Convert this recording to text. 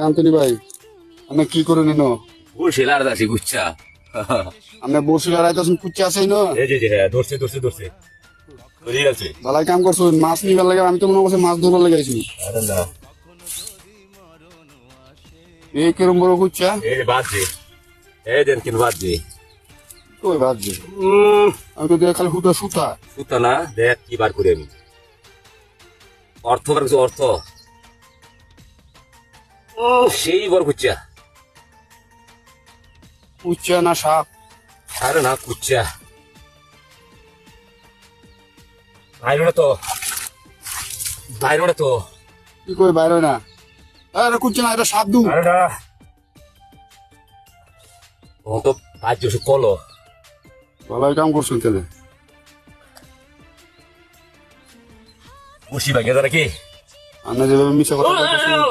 Anthony ভাই, আপনি কি করে নিন? বসে লাড়া দাসি গুচ্ছা। আপনি বসে লড়াইতেছেন, কুচ্চা আছে না? এই যে হ্যাঁ, ধরছে ধরে গেছে। ভালাই কাম করছো, মাছ নিবার লাগে। আমি তো মনে করছি মাছ ধরবার লাগে আইছি। আরে না, এই কিরম বড় কুচ্চা? এই যে বাজছে, এই দেন কিন্তু বাজছে। কই ভাবছি, আমি তো খালি হুটা সুতা। সুতা না, দেখ কি বার করি আমি। অর্থ বার করছি, অর্থ। সেই বড় কুচ্চা। কুচ্চা না সাপ? আরে না, কুচ্চা। বাইরে তো, বাইরে তো। কি কই বাইরে না? আরে কুচ্চা না, এটা সাপ দু। আরে না, ও তো বাজছে ওষুধ কলো। ভালাই কাম করছেন তাহলে। বসি ভাই গেদা নাকি? আপনি যেভাবে মিশা কথা বলতেছেন,